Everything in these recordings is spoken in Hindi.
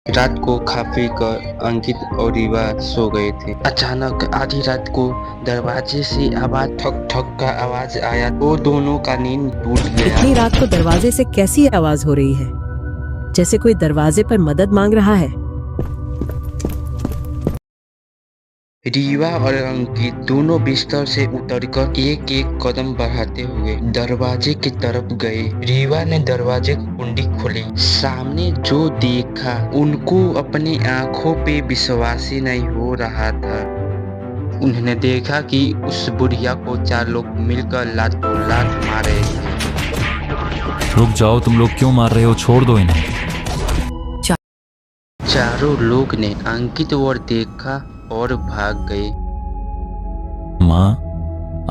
रात को खा पी कर अंकित और रीवा सो गए थे। अचानक आधी रात को दरवाजे से आवाज ठक ठक का आवाज आया। वो दोनों का नींद टूट गया। इतनी रात को दरवाजे से कैसी आवाज हो रही है? जैसे कोई दरवाजे पर मदद मांग रहा है। रीवा और अंकित दोनों बिस्तर से उतरकर एक एक कदम बढ़ाते हुए दरवाजे की तरफ गए। रीवा ने दरवाजे की कुंडी खोली। सामने जो देखा उनको अपनी आंखों पे विश्वास ही नहीं हो रहा था। उन्होंने देखा कि उस बुढ़िया को 4 लोग मिलकर लातों लात मार रहे थे। रुक जाओ, तुम लोग क्यों मार रहे हो? छोड़ दो इन्हें। चारों लोग ने अंकित और देखा और भाग गए। माँ,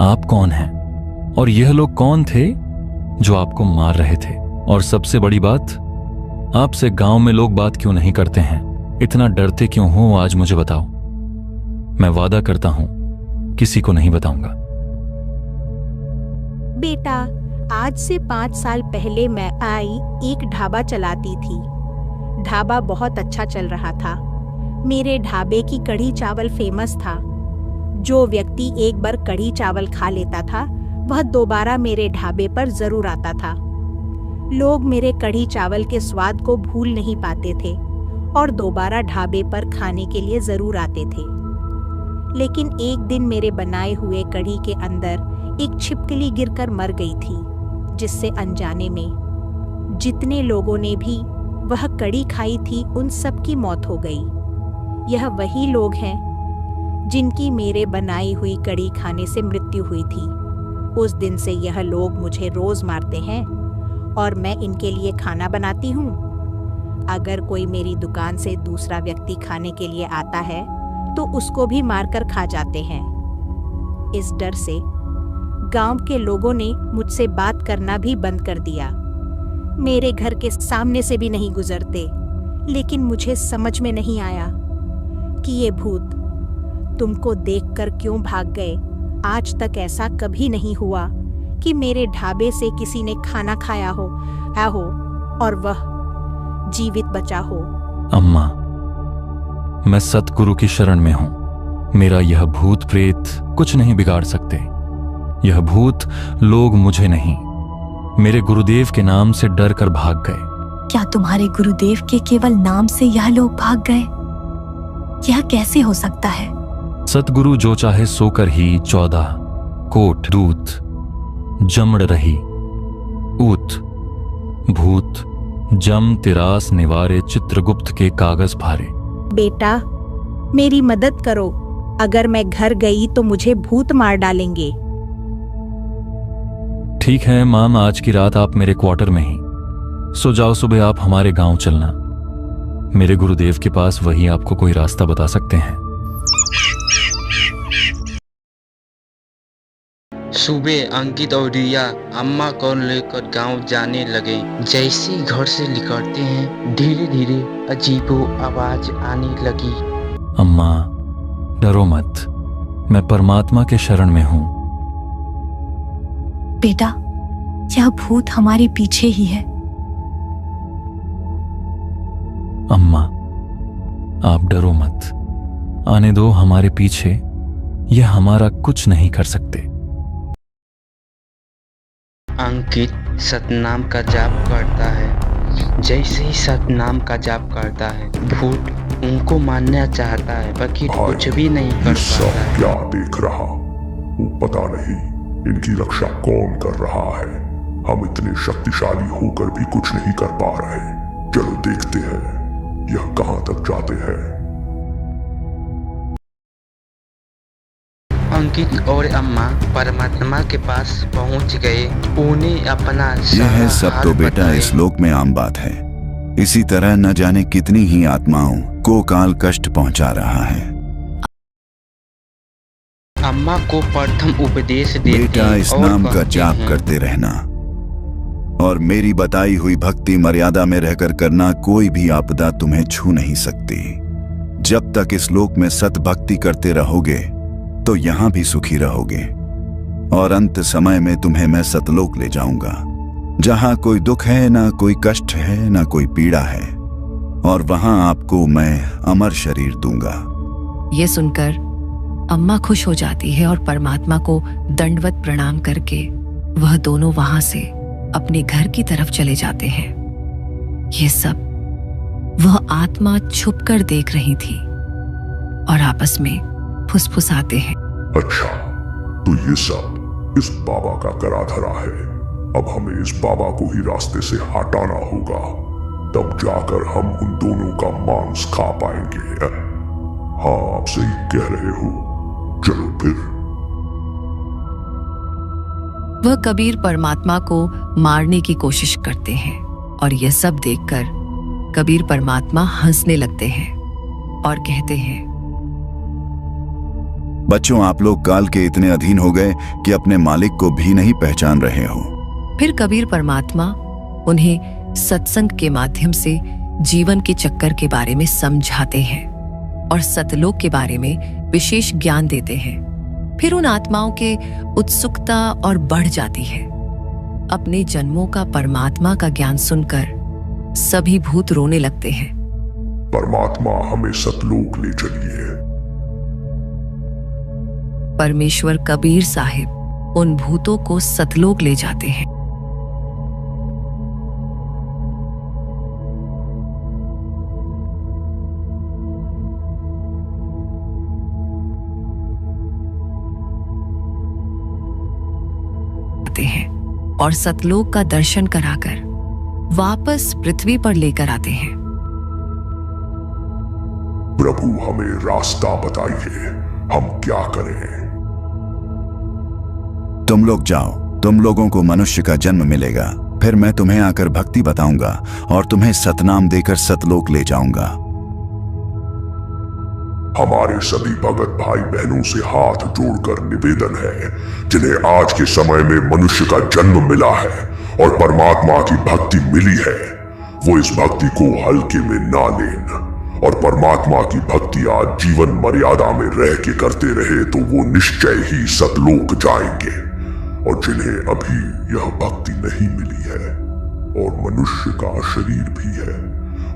आप कौन हैं? और यह लोग कौन थे जो आपको मार रहे थे? और सबसे बड़ी बात, आपसे गांव में लोग बात क्यों नहीं करते हैं? इतना डरते क्यों हो? आज मुझे बताओ। मैं वादा करता हूं किसी को नहीं बताऊंगा। बेटा, आज से 5 साल पहले मैं एक ढाबा चलाती थी। ढाबा बहुत अच्छा चल रहा था। मेरे ढाबे की कढ़ी चावल फेमस था। जो व्यक्ति एक बार कढ़ी चावल खा लेता था वह दोबारा मेरे ढाबे पर जरूर आता था। लोग मेरे कढ़ी चावल के स्वाद को भूल नहीं पाते थे और दोबारा ढाबे पर खाने के लिए जरूर आते थे। लेकिन एक दिन मेरे बनाए हुए कढ़ी के अंदर एक छिपकली गिरकर मर गई थी, जिससे अनजाने में जितने लोगों ने भी वह कढ़ी खाई थी उन सब की मौत हो गई। यह वही लोग हैं जिनकी मेरे बनाई हुई कढ़ी खाने से मृत्यु हुई थी। उस दिन से यह लोग मुझे रोज मारते हैं और मैं इनके लिए खाना बनाती हूँ। अगर कोई मेरी दुकान से दूसरा व्यक्ति खाने के लिए आता है तो उसको भी मारकर खा जाते हैं। इस डर से गांव के लोगों ने मुझसे बात करना भी बंद कर दिया। मेरे घर के सामने से भी नहीं गुजरते। लेकिन मुझे समझ में नहीं आया कि ये भूत तुमको देखकर क्यों भाग गए। आज तक ऐसा कभी नहीं हुआ कि मेरे ढाबे से किसी ने खाना खाया हो और वह जीवित बचा हो। अम्मा, मैं सतगुरु की शरण में हूं। मेरा यह भूत प्रेत कुछ नहीं बिगाड़ सकते। यह भूत लोग मुझे नहीं, मेरे गुरुदेव के नाम से डर कर भाग गए। क्या तुम्हारे गुरुदेव के केवल नाम से यह लोग भाग गए? यह कैसे हो सकता है? सतगुरु जो चाहे सोकर ही 14 कोट दूत जमड़ रही ऊत भूत जम तिरास निवारे चित्रगुप्त के कागज भारे। बेटा, मेरी मदद करो। अगर मैं घर गई तो मुझे भूत मार डालेंगे। ठीक है माम, आज की रात आप मेरे क्वार्टर में ही सो जाओ। सुबह आप हमारे गांव चलना। मेरे गुरुदेव के पास वही आपको कोई रास्ता बता सकते हैं। सुबह अंकित और रिया अम्मा को लेकर गांव जाने लगे। जैसे ही घर से निकलते हैं धीरे धीरे अजीबो आवाज आने लगी। अम्मा, डरो मत, मैं परमात्मा के शरण में हूं। बेटा, यह भूत हमारे पीछे ही है। अम्मा, आप डरो मत, आने दो हमारे पीछे। यह हमारा कुछ नहीं कर सकते। अंकित सतनाम का जाप करता है। जैसे ही सतनाम का जाप करता है भूत उनको मारना चाहता है, बाकी कुछ भी नहीं कर पाता है। क्या देख रहा हूँ? पता नहीं इनकी रक्षा कौन कर रहा है। हम इतने शक्तिशाली होकर भी कुछ नहीं कर पा रहे। चलो देखते हैं यह कहां तक जाते हैं। अंकित और अम्मा परमात्मा के पास पहुंच गए। उन्हें अपना यह सब तो बेटा इस लोक में आम बात है। इसी तरह न जाने कितनी ही आत्माओं को काल कष्ट पहुंचा रहा है। अम्मा को प्रथम उपदेश देते बेटा, इस नाम का जाप करते रहना और मेरी बताई हुई भक्ति मर्यादा में रहकर करना। कोई भी आपदा तुम्हें छू नहीं सकती। जब तक इस लोक में सत भक्ति करते रहोगे तो यहां भी सुखी रहोगे और अंत समय में तुम्हें मैं सतलोक ले जाऊंगा, जहां कोई दुख है, ना कोई कष्ट है, ना कोई पीड़ा है और वहां आपको मैं अमर शरीर दूंगा। ये सुनकर अम्मा खुश हो जाती है और परमात्मा को दंडवत प्रणाम करके वह दोनों वहां से अपने घर की तरफ चले जाते हैं। ये सब वह आत्मा छुपकर देख रही थी और आपस में फुसफुसाते हैं। अच्छा, तो ये सब इस बाबा का करा धरा है। अब हमें इस बाबा को ही रास्ते से हटाना होगा, तब जाकर हम उन दोनों का मांस खा पाएंगे। हाँ, आप सही कह रहे हो। चलो फिर। वह कबीर परमात्मा को मारने की कोशिश करते हैं और यह सब देखकर कबीर परमात्मा हंसने लगते हैं और कहते हैं, बच्चों, आप लोग काल के इतने अधीन हो गए कि अपने मालिक को भी नहीं पहचान रहे हो। फिर कबीर परमात्मा उन्हें सत्संग के माध्यम से जीवन के चक्कर के बारे में समझाते हैं और सतलोक के बारे में विशेष ज्ञान देते हैं। फिर उन आत्माओं के उत्सुकता और बढ़ जाती है। अपने जन्मों का परमात्मा का ज्ञान सुनकर सभी भूत रोने लगते हैं। परमात्मा हमें सतलोक ले चलिए। परमेश्वर कबीर साहिब उन भूतों को सतलोक ले जाते हैं। और सतलोक का दर्शन कराकर वापस पृथ्वी पर लेकर आते हैं। प्रभु, हमें रास्ता बताइए, हम क्या करें? तुम लोग जाओ, तुम लोगों को मनुष्य का जन्म मिलेगा। फिर मैं तुम्हें आकर भक्ति बताऊंगा और तुम्हें सतनाम देकर सतलोक ले जाऊंगा। हमारे सभी भगत भाई बहनों से हाथ जोड़कर निवेदन है, जिन्हें आज के समय में मनुष्य का जन्म मिला है और परमात्मा की भक्ति मिली है, वो इस भक्ति को हल्के में ना लें और परमात्मा की भक्ति आज जीवन मर्यादा में रह के करते रहे तो वो निश्चय ही सतलोक जाएंगे। और जिन्हें अभी यह भक्ति नहीं मिली है और मनुष्य का शरीर भी है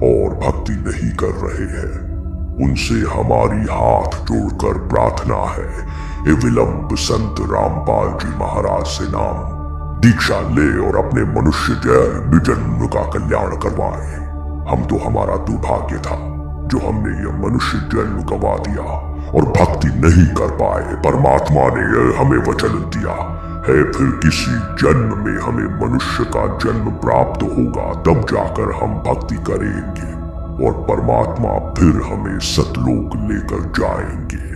और भक्ति नहीं कर रहे हैं, उनसे हमारी हाथ जोड़कर प्रार्थना है, ए विलंब संत रामपाल जी महाराज से नाम दीक्षा ले और अपने मनुष्य जन्म जन्म का कल्याण करवाए। हम तो हमारा दुर्भाग्य था जो हमने यह मनुष्य जन्म गवा दिया और भक्ति नहीं कर पाए। परमात्मा ने हमें वचन दिया है, फिर किसी जन्म में हमें मनुष्य का जन्म प्राप्त होगा, तब जाकर हम भक्ति करेंगे और परमात्मा फिर हमें सतलोक लेकर जाएंगे।